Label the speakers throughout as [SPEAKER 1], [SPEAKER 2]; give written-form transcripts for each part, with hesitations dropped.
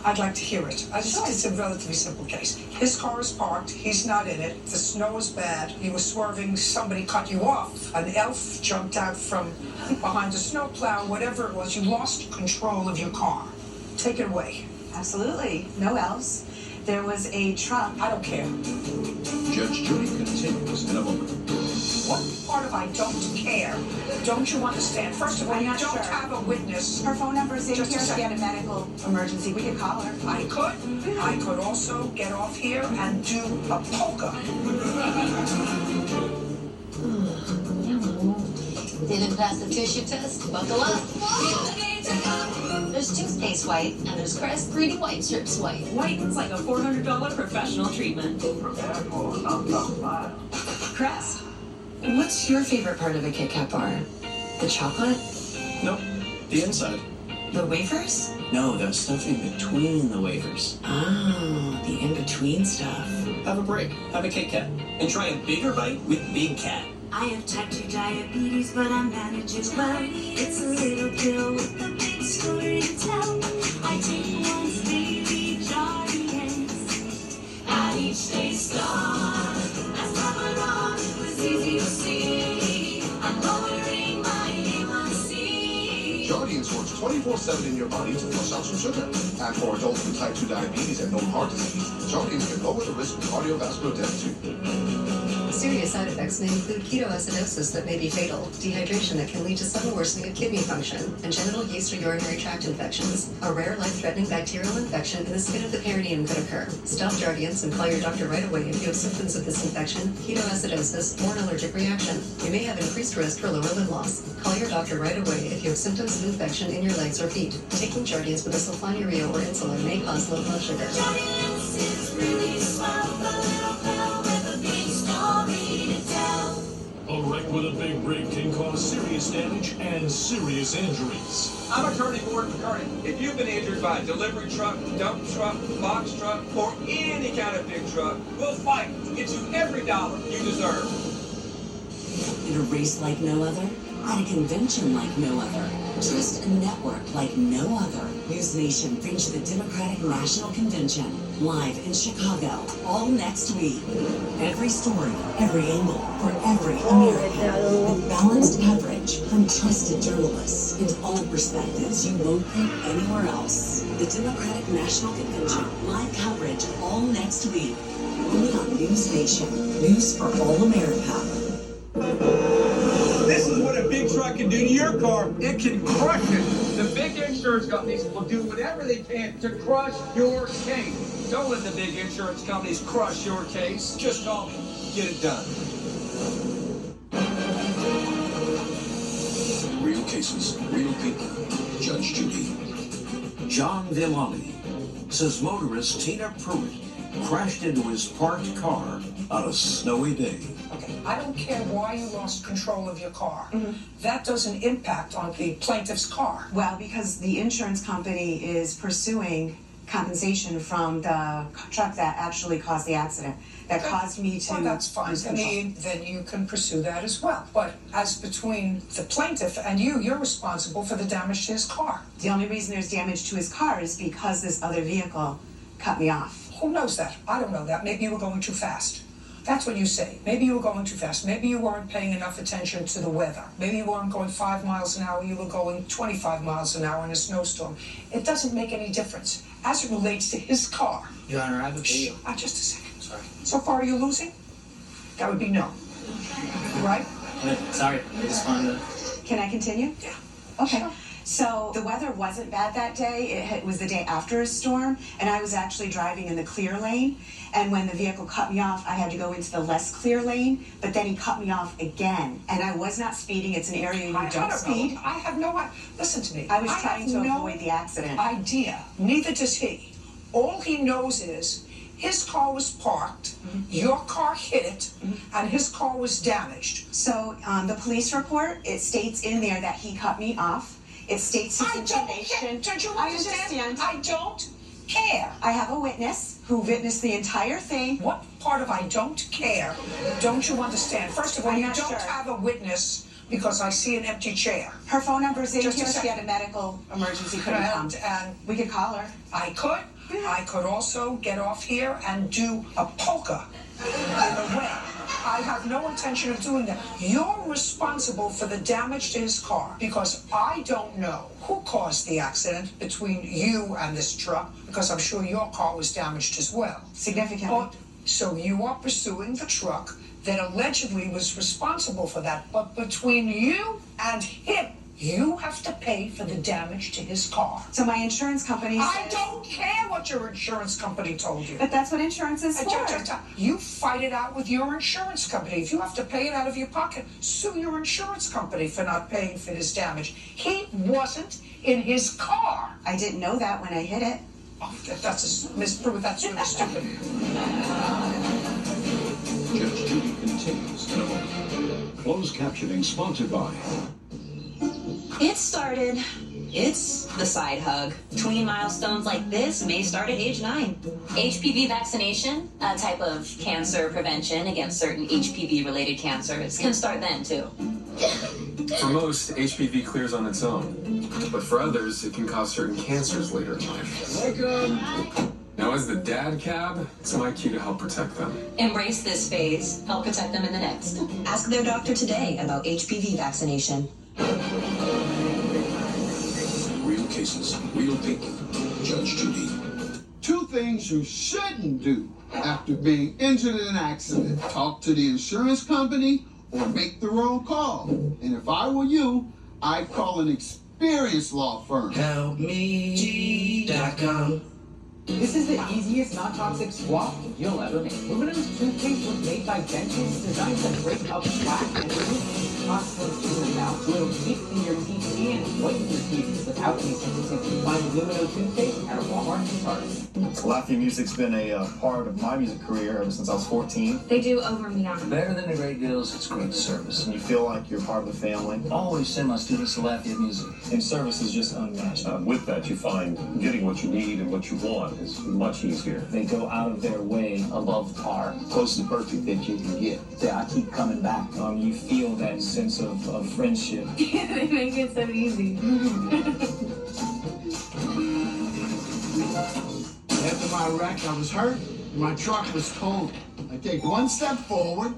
[SPEAKER 1] I'd like to hear it. It's a relatively simple case. His car is parked. He's not in it. The snow is bad. You were swerving. Somebody cut you off. An elf jumped out from behind a snowplow. Whatever it was, you lost control of your car. Take it away.
[SPEAKER 2] Absolutely. No elves. There was a truck.
[SPEAKER 1] I don't care.
[SPEAKER 3] Judge Judy continues in a moment.
[SPEAKER 1] What part of I don't care don't you understand? First of all, you don't have a witness.
[SPEAKER 2] Her phone number is in
[SPEAKER 1] Just
[SPEAKER 2] here.
[SPEAKER 1] a
[SPEAKER 2] If you
[SPEAKER 1] second.
[SPEAKER 2] had a medical emergency, we could call her.
[SPEAKER 1] I could also get off here and do a polka.
[SPEAKER 4] Didn't pass the tissue test? Buckle up. There's toothpaste white, and there's Crest 3D white strips white.
[SPEAKER 5] Whiten's like a $400 professional treatment. Crest.
[SPEAKER 6] What's your favorite part of a Kit Kat bar? The chocolate?
[SPEAKER 7] Nope. The inside.
[SPEAKER 6] The wafers?
[SPEAKER 7] No, the stuff in between the wafers.
[SPEAKER 6] Oh, the in-between stuff.
[SPEAKER 7] Have a break. Have a Kit Kat. And try a bigger bite with Big Cat.
[SPEAKER 8] I have type 2 diabetes, but I manage it well. It's a little pill with a big story to tell. I take once daily Jardians. At each day start, as time went on, it was easy to see. I'm lowering my A1C.
[SPEAKER 3] Jardians works 24/7 in your body to flush out some sugar. And for adults with type 2 diabetes and no heart disease, Jardians can lower the risk of cardiovascular death too.
[SPEAKER 9] Serious side effects may include ketoacidosis that may be fatal, dehydration that can lead to sudden worsening of kidney function, and genital yeast or urinary tract infections. A rare life-threatening bacterial infection in the skin of the perineum could occur. Stop Jardians and call your doctor right away if you have symptoms of this infection, ketoacidosis, or an allergic reaction. You may have increased risk for lower limb loss. Call your doctor right away if you have symptoms of infection in your legs or feet. Taking Jardians with a sulfonylurea or insulin may cause low blood sugar.
[SPEAKER 8] Jardians is really swell, a little pill with a big story to tell.
[SPEAKER 10] A wreck with a big rig can cause serious damage and serious injuries.
[SPEAKER 11] I'm Attorney Gordon McCartney. If you've been injured by a delivery truck, dump truck, box truck, or any kind of big truck, we'll fight to get you every dollar you deserve.
[SPEAKER 12] In a race like no other, at a convention like no other, just a network like no other. News Nation brings you the Democratic National Convention, live in Chicago, all next week. Every story, every angle, for every American. With balanced coverage from trusted journalists and all perspectives you won't get anywhere else. The Democratic National Convention, live coverage all next week. Only on News Nation, news for all America.
[SPEAKER 11] This is what a big truck can do to your car. It can crush it. The big insurance companies will do whatever they can to crush your case. Don't let the big insurance companies crush your case. Just call me. Get it done.
[SPEAKER 3] Real cases, real people. Judge Judy.
[SPEAKER 13] John Villani says motorist Tina Pruitt crashed into his parked car on a snowy day.
[SPEAKER 1] Okay, I don't care why you lost control of your car. That doesn't impact on the plaintiff's car.
[SPEAKER 2] Well, because the insurance company is pursuing compensation from the truck that actually caused the accident, that caused me to
[SPEAKER 1] Well, that's fine.
[SPEAKER 2] lose
[SPEAKER 1] I
[SPEAKER 2] control.
[SPEAKER 1] mean, then you can pursue that as well. But as between the plaintiff and you're responsible for the damage to his car.
[SPEAKER 2] The only reason there's damage to his car is because this other vehicle cut me off.
[SPEAKER 1] Who knows that? I don't know that. Maybe you were going too fast. That's what you say. Maybe you were going too fast. Maybe you weren't paying enough attention to the weather. Maybe you weren't going 5 miles an hour. You were going 25 miles an hour in a snowstorm. It doesn't make any difference as it relates to his car.
[SPEAKER 7] Your Honor, I have a video.
[SPEAKER 1] Just a second.
[SPEAKER 7] Sorry.
[SPEAKER 1] So far, are you losing? That would be no. Right?
[SPEAKER 7] Sorry, I just wanted to...
[SPEAKER 2] Can I continue?
[SPEAKER 1] Yeah.
[SPEAKER 2] Okay.
[SPEAKER 1] Sure.
[SPEAKER 2] So the weather wasn't bad that day. It was the day after a storm, and I was actually driving in the clear lane. And when the vehicle cut me off, I had to go into the less clear lane, but then he cut me off again. And I was not speeding. It's an area you don't speed.
[SPEAKER 1] I have no idea. Listen to me.
[SPEAKER 2] I was trying to avoid the accident.
[SPEAKER 1] Idea. Neither does he. All he knows is his car was parked, your car hit it, and his car was damaged.
[SPEAKER 2] So the police report, it states in there that he cut me off. It states his information.
[SPEAKER 1] Don't you
[SPEAKER 2] I
[SPEAKER 1] understand?
[SPEAKER 2] understand.
[SPEAKER 1] I don't care.
[SPEAKER 2] I have a witness who witnessed the entire thing.
[SPEAKER 1] What part of I don't care don't you understand? First of all,
[SPEAKER 2] I'm
[SPEAKER 1] you
[SPEAKER 2] not
[SPEAKER 1] don't
[SPEAKER 2] sure.
[SPEAKER 1] have a witness because I see an empty chair.
[SPEAKER 2] Her phone number is in
[SPEAKER 1] Just a
[SPEAKER 2] here. If she
[SPEAKER 1] second.
[SPEAKER 2] had a medical emergency, couldn't come.
[SPEAKER 1] And
[SPEAKER 2] We could call her.
[SPEAKER 1] I could. I could also get off here and do a polka in a way. I have no intention of doing that. You're responsible for the damage to his car because I don't know who caused the accident between you and this truck, because I'm sure your car was damaged as well.
[SPEAKER 2] Significantly.
[SPEAKER 1] So you are pursuing the truck that allegedly was responsible for that, but between you and him, you have to pay for the damage to his car.
[SPEAKER 2] So my insurance company says...
[SPEAKER 1] I don't care what your insurance company told you.
[SPEAKER 2] But that's what insurance is for.
[SPEAKER 1] You fight it out with your insurance company. If you have to pay it out of your pocket, sue your insurance company for not paying for his damage. He wasn't in his car.
[SPEAKER 2] I didn't know that when I hit it.
[SPEAKER 1] Oh, that's Miss Pruitt, that's really stupid.
[SPEAKER 13] Judge Judy continues in a moment. Closed captioning sponsored by...
[SPEAKER 14] It started. It's the side hug. Tween milestones like this may start at age 9.
[SPEAKER 4] HPV vaccination, a type of cancer prevention against certain HPV-related cancers, can start then, too.
[SPEAKER 15] For most, HPV clears on its own. But for others, it can cause certain cancers later in life.
[SPEAKER 11] Welcome.
[SPEAKER 15] Now, as the dad cab, it's my cue to help protect them.
[SPEAKER 4] Embrace this phase. Help protect them in the next.
[SPEAKER 6] Ask their doctor today about HPV vaccination.
[SPEAKER 13] Real cases, real people. Judge Judy.
[SPEAKER 16] 2 things you shouldn't do after being injured in an accident. Talk to the insurance company or make the wrong call. And if I were you, I'd call an experienced law firm.
[SPEAKER 7] HelpMeG.com.
[SPEAKER 17] This is the easiest non-toxic swap you'll ever make. Aluminum's toothpaste was made by dentists designed to break up plaque and remove toxins in the mouth. So it'll keep in your teeth and whiten your teeth without any sensitivity. Find aluminum toothpaste at Walmart and Target.
[SPEAKER 18] Laffy Music's been a part of my music career ever since I was 14.
[SPEAKER 19] They do over and beyond.
[SPEAKER 7] Better than the great deals, it's great service.
[SPEAKER 18] And you feel like you're part of the family.
[SPEAKER 7] Always send my students to Lafayette Music.
[SPEAKER 18] And service is just unmatched.
[SPEAKER 10] With that, you find getting what you need and what you want is much easier.
[SPEAKER 17] They go out of their way above par.
[SPEAKER 16] Close to perfect that you can get.
[SPEAKER 17] I keep coming back. You feel that sense of friendship.
[SPEAKER 19] They make it so easy.
[SPEAKER 16] After my wreck, I was hurt. My truck was totaled. I take 1 step forward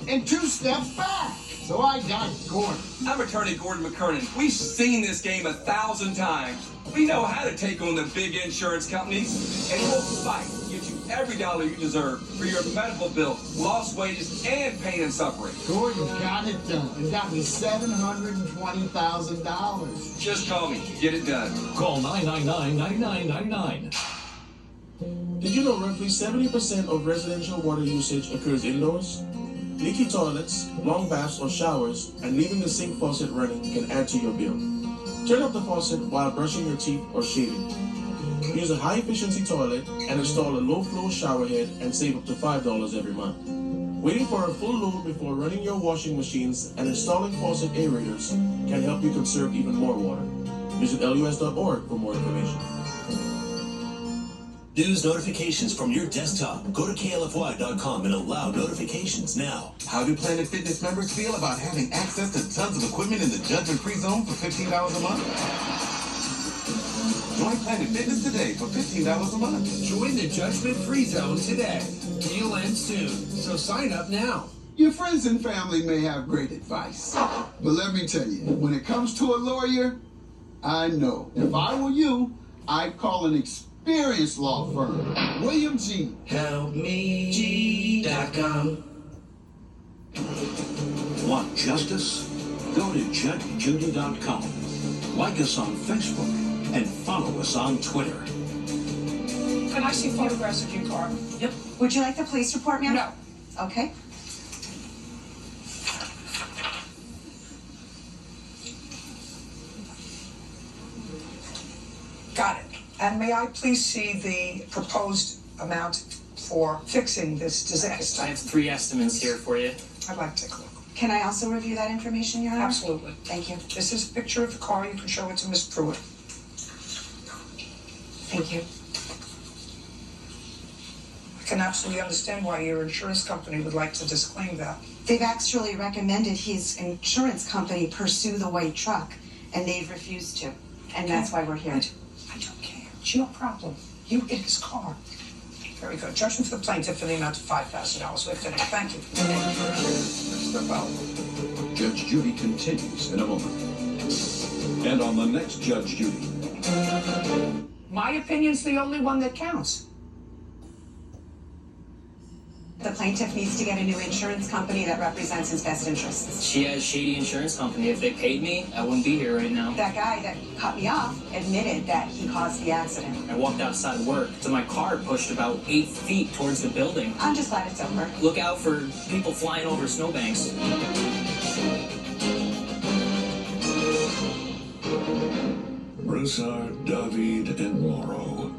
[SPEAKER 16] and 2 steps back. So I got Gordon.
[SPEAKER 11] I'm attorney Gordon McKernan. We've seen this game 1,000 times. We know how to take on the big insurance companies, and we'll fight to get you every dollar you deserve for your medical bills, lost wages, and pain and suffering.
[SPEAKER 16] Gordon got it done and got me $720,000.
[SPEAKER 11] Just call me. Get it done.
[SPEAKER 10] Call 999-9999.
[SPEAKER 20] Did you know roughly 70% of residential water usage occurs indoors? Leaky toilets, long baths or showers, and leaving the sink faucet running can add to your bill. Turn off the faucet while brushing your teeth or shaving. Use a high-efficiency toilet and install a low-flow shower head and save up to $5 every month. Waiting for a full load before running your washing machines and installing faucet aerators can help you conserve even more water. Visit lus.org for more information.
[SPEAKER 21] News notifications from your desktop. Go to klfy.com and allow notifications now.
[SPEAKER 22] How do Planet Fitness members feel about having access to tons of equipment in the judgment-free zone for $15 a month? Join Planet Fitness today for $15 a month.
[SPEAKER 23] Join the judgment-free zone today. Deal ends soon, so sign up now.
[SPEAKER 16] Your friends and family may have great advice. But let me tell you, when it comes to a lawyer, I know. If I were you, I'd call an experienced law firm. William G.
[SPEAKER 7] HelpMeG.com.
[SPEAKER 13] Want justice? Go to judgejudy.com. Like us on Facebook and follow us on Twitter.
[SPEAKER 1] Can I see photographs of your car?
[SPEAKER 2] Yep. Would you like the police report, ma'am?
[SPEAKER 1] No.
[SPEAKER 2] Okay.
[SPEAKER 1] Got it. And may I please see the proposed amount for fixing this disaster?
[SPEAKER 17] I have 3 estimates here for you.
[SPEAKER 1] I'd like to take a look.
[SPEAKER 2] Can I also review that information, Your Honor?
[SPEAKER 1] Absolutely.
[SPEAKER 2] Thank you.
[SPEAKER 1] This is a picture of the car. You can show it to Miss Pruitt.
[SPEAKER 2] Thank you.
[SPEAKER 1] I can absolutely understand why your insurance company would like to disclaim that.
[SPEAKER 2] They've actually recommended his insurance company pursue the white truck, and they've refused to. And that's why we're here.
[SPEAKER 1] I don't care. It's your problem. You hit his car. Very good. Judgment for the plaintiff in the amount of $5,000. We're finished. Thank you.
[SPEAKER 5] Step out. Judge Judy continues in a moment. And on the next Judge Judy.
[SPEAKER 1] My opinion's the only one that counts.
[SPEAKER 2] The plaintiff needs to get a new insurance company that represents his best interests.
[SPEAKER 8] She has shady insurance company. If they paid me, I wouldn't be here right now.
[SPEAKER 2] That guy that cut me off admitted that he caused the accident.
[SPEAKER 8] I walked outside work to my car pushed about 8 feet towards the building.
[SPEAKER 2] I'm just glad it's over.
[SPEAKER 8] Look out for people flying over snowbanks.
[SPEAKER 21] Broussard, David, and Morrow.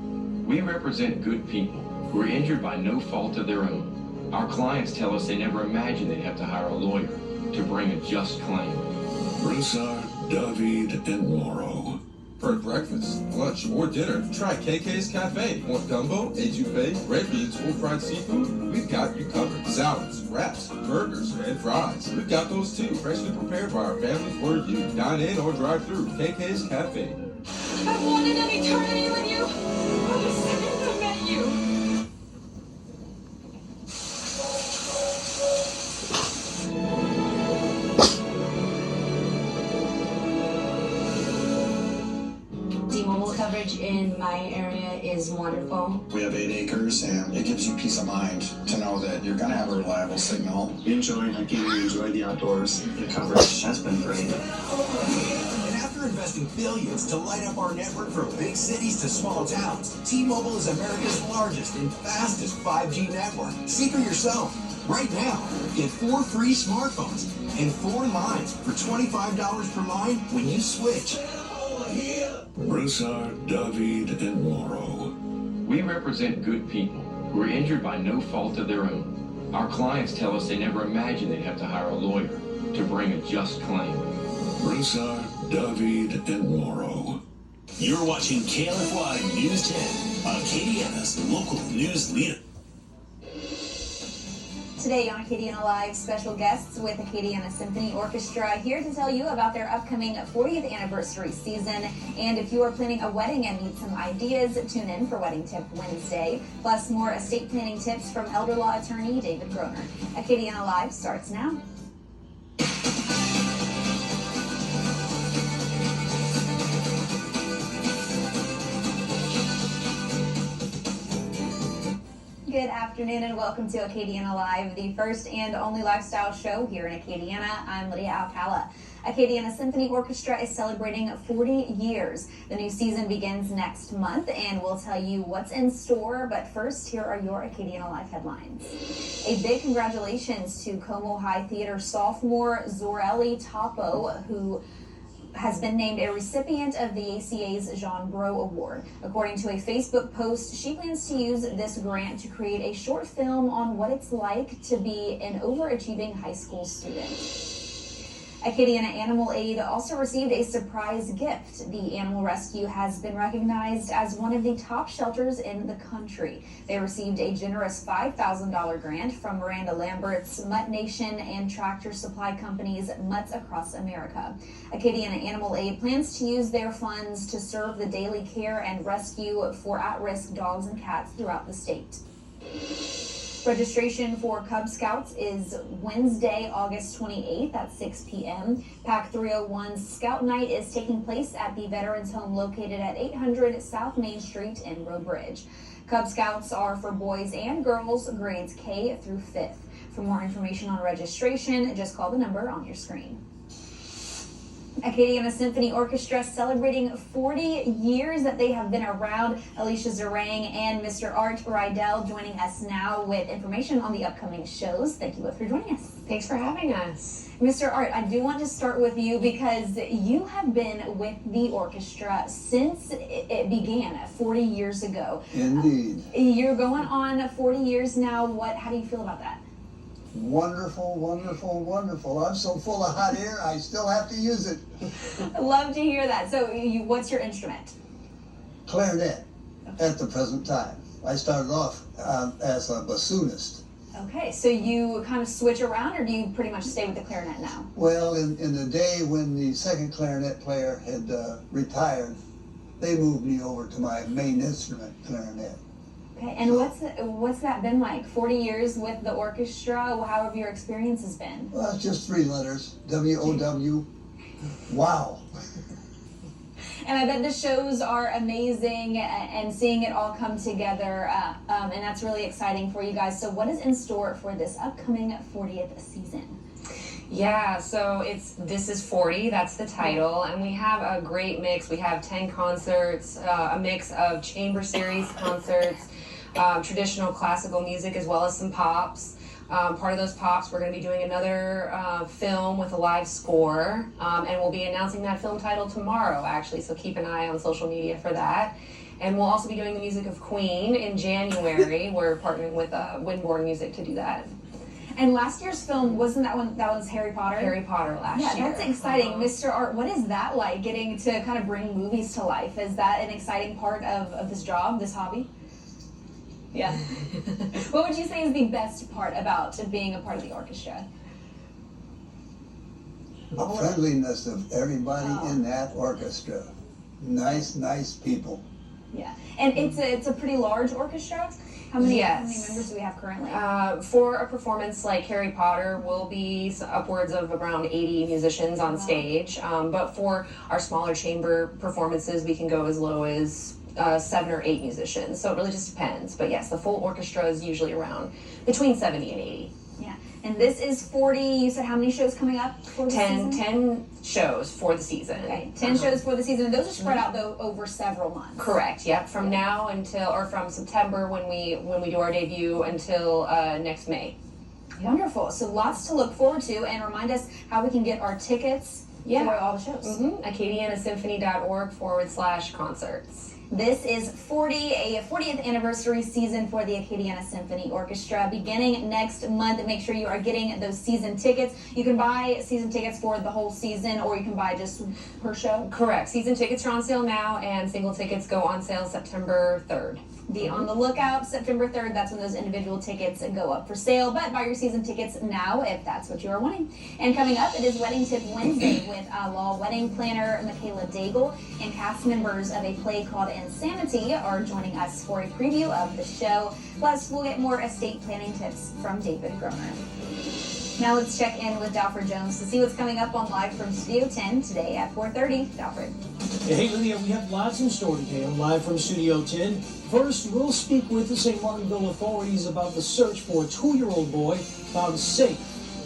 [SPEAKER 9] We represent good people who are injured by no fault of their own. Our clients tell us they never imagined they'd have to hire a lawyer to bring a just claim.
[SPEAKER 21] Broussard, David, and Morrow.
[SPEAKER 24] For breakfast, lunch, or dinner, try KK's Cafe. Want gumbo, etouffee, red beans, or fried seafood? We've got you covered. Salads, wraps, burgers, and fries. We've got those too, freshly prepared by our family for you. Dine in or drive through KK's Cafe.
[SPEAKER 25] I've wanted an eternity with you from the second I met you.
[SPEAKER 26] T-Mobile coverage in my area is wonderful.
[SPEAKER 18] We have 8 acres, and it gives you peace of mind to know that you're going to have a reliable signal. You enjoy hiking, you enjoy the outdoors. The coverage has been great.
[SPEAKER 21] And after investing billions to light up our network from big cities to small towns, T-Mobile is America's largest and fastest 5G network. See for yourself. Right now, get 4 free smartphones and 4 lines for $25 per line when you switch. Broussard, David, and Morrow.
[SPEAKER 9] We represent good people who are injured by no fault of their own. Our clients tell us they never imagined they'd have to hire a lawyer to bring a just claim.
[SPEAKER 21] Broussard, David, and Morrow. You're watching KLFY News 10, Acadiana's local news leader.
[SPEAKER 27] Today on Acadiana Live, special guests with Acadiana Symphony Orchestra here to tell you about their upcoming 40th anniversary season. And if you are planning a wedding and need some ideas, tune in for Wedding Tip Wednesday. Plus more estate planning tips from elder law attorney David Groner. Acadiana Live starts now. Good afternoon and welcome to Acadiana Live, the first and only lifestyle show here in Acadiana. I'm Lydia Alcala. Acadiana Symphony Orchestra is celebrating 40 years. The new season begins next month and we'll tell you what's in store. But first, here are your Acadiana Live headlines. A big congratulations to Como High Theater sophomore Zorelli Topo, who has been named a recipient of the ACA's Jean Bro Award. According to a Facebook post, she plans to use this grant to create a short film on what it's like to be an overachieving high school student. Acadiana Animal Aid also received a surprise gift. The animal rescue has been recognized as one of the top shelters in the country. They received a generous $5,000 grant from Miranda Lambert's Mutt Nation and Tractor Supply Company's Mutts Across America. Acadiana Animal Aid plans to use their funds to serve the daily care and rescue for at-risk dogs and cats throughout the state. Registration for Cub Scouts is Wednesday, August 28th at 6 p.m. PAC 301's Scout Night is taking place at the Veterans Home located at 800 South Main Street in Roe Bridge. Cub Scouts are for boys and girls, grades K through 5th. For more information on registration, just call the number on your screen. Acadiana Symphony Orchestra celebrating 40 years that they have been around. Alicia Zarang and Mr. Art Rydell joining us now with information on the upcoming shows. Thank you both for joining us.
[SPEAKER 28] Thanks for having us.
[SPEAKER 27] Mr. Art, I do want to start with you because you have been with the orchestra since it began 40 years ago.
[SPEAKER 29] Indeed.
[SPEAKER 27] You're going on 40 years now. How do you feel about that?
[SPEAKER 29] Wonderful, wonderful, wonderful. I'm so full of hot air, I still have to use it.
[SPEAKER 27] Love to hear that. So what's your instrument?
[SPEAKER 29] Clarinet at the present time. I started off as a bassoonist.
[SPEAKER 27] Okay, so you kind of switch around, or do you pretty much stay with the clarinet now?
[SPEAKER 29] Well, in the day when the second clarinet player had retired, they moved me over to my main instrument, clarinet.
[SPEAKER 27] Okay, and what's that been like? 40 years with the orchestra? How have your experiences been?
[SPEAKER 29] Well, it's just 3 letters, W-O-W. Wow.
[SPEAKER 27] And I bet the shows are amazing, and seeing it all come together, and that's really exciting for you guys. So what is in store for this upcoming 40th season?
[SPEAKER 3] Yeah, so This Is 40, that's the title, and we have a great mix. We have 10 concerts, a mix of chamber series concerts, traditional classical music, as well as some pops. Part of those pops, we're going to be doing another film with a live score, and we'll be announcing that film title tomorrow, actually, so keep an eye on social media for that. And we'll also be doing the music of Queen in January. We're partnering with Windborne Music to do that.
[SPEAKER 27] And last year's film, wasn't that one, that was Harry Potter?
[SPEAKER 3] Harry Potter last year.
[SPEAKER 27] Yeah, that's exciting. Mr. Art, what is that like, getting to kind of bring movies to life? Is that an exciting part of this job, this hobby? Yeah. What would you say is the best part about being a part of the orchestra?
[SPEAKER 29] The friendliness of everybody in that orchestra. Nice people.
[SPEAKER 27] Yeah. And it's a pretty large orchestra? How many members do we have currently?
[SPEAKER 3] For a performance like Harry Potter, we'll be upwards of around 80 musicians on stage. But for our smaller chamber performances, we can go as low as 7 or 8 musicians. So it really just depends. But yes, the full orchestra is usually around between 70 and 80.
[SPEAKER 27] Yeah. And this is 40, you said how many shows coming up for the season?
[SPEAKER 3] 10 shows for the season.
[SPEAKER 27] Okay, 10 shows for the season. And those are spread out, though, over several months.
[SPEAKER 3] Correct, yep. From now until, or from September when we do our debut until next May.
[SPEAKER 27] Wonderful. So lots to look forward to. And remind us how we can get our tickets for all the shows.
[SPEAKER 3] AcadianaSymphony.org/concerts.
[SPEAKER 27] This is 40th anniversary season for the Acadiana Symphony Orchestra beginning next month. Make sure you are getting those season tickets. You can buy season tickets for the whole season, or you can buy just per show.
[SPEAKER 3] Correct. Season tickets are on sale now, and single tickets go on sale September 3rd.
[SPEAKER 27] Be on the lookout. September 3rd, that's when those individual tickets go up for sale. But buy your season tickets now if that's what you are wanting. And coming up, it is Wedding Tip Wednesday with law wedding planner Michaela Daigle, and cast members of a play called Insanity are joining us for a preview of the show. Plus, we'll get more estate planning tips from David Groner. Now let's check in with Dalford Jones to see what's coming up on Live from Studio 10 today at 4:30. Dalford.
[SPEAKER 4] Hey, Lydia, we have lots in store today on Live from Studio 10. First, we'll speak with the St. Martinville authorities about the search for a 2-year-old boy found safe.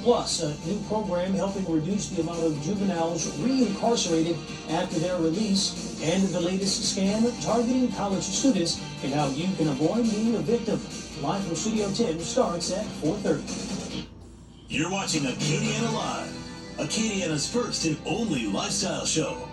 [SPEAKER 4] Plus, a new program helping reduce the amount of juveniles reincarcerated after their release, and the latest scam targeting college students and how you can avoid being a victim. Live from Studio 10 starts at 4:30.
[SPEAKER 10] You're watching Acadiana Live, Acadiana's first and only lifestyle show.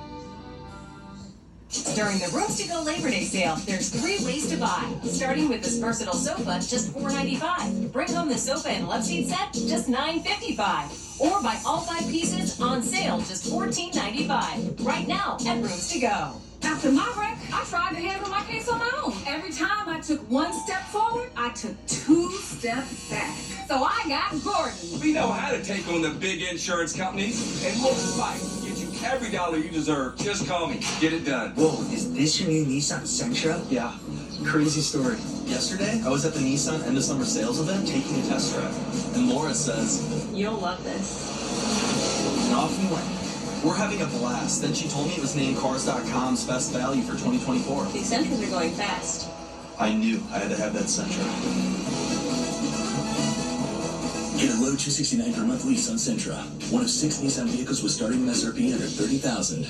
[SPEAKER 6] During the Rooms to Go Labor Day sale, there's 3 ways to buy. Starting with this versatile sofa, just $4.95. Bring home the sofa and love seat set, just $9.55. Or buy all 5 pieces on sale, just $14.95. Right now at Rooms to Go.
[SPEAKER 25] After my wreck, I tried to handle my case on my own. Every time I took 1 step forward, I took 2 steps back. So I got Gordon.
[SPEAKER 11] We know how to take on the big insurance companies, and we'll fight to get you every dollar you deserve. Just call me. Get it done.
[SPEAKER 12] Whoa, is this your new Nissan Sentra?
[SPEAKER 14] Yeah. Crazy story. Yesterday, I was at the Nissan end of summer sales event taking a test drive, and Laura says,
[SPEAKER 6] You'll love this.
[SPEAKER 14] and off we went. We're having a blast. Then she told me it was named Cars.com's best value for 2024.
[SPEAKER 6] The Sentras are going fast.
[SPEAKER 14] I knew I had to have that Sentra.
[SPEAKER 10] Get a low $269 per month lease on Sentra. One of 6 Nissan vehicles with starting MSRP under $30,000.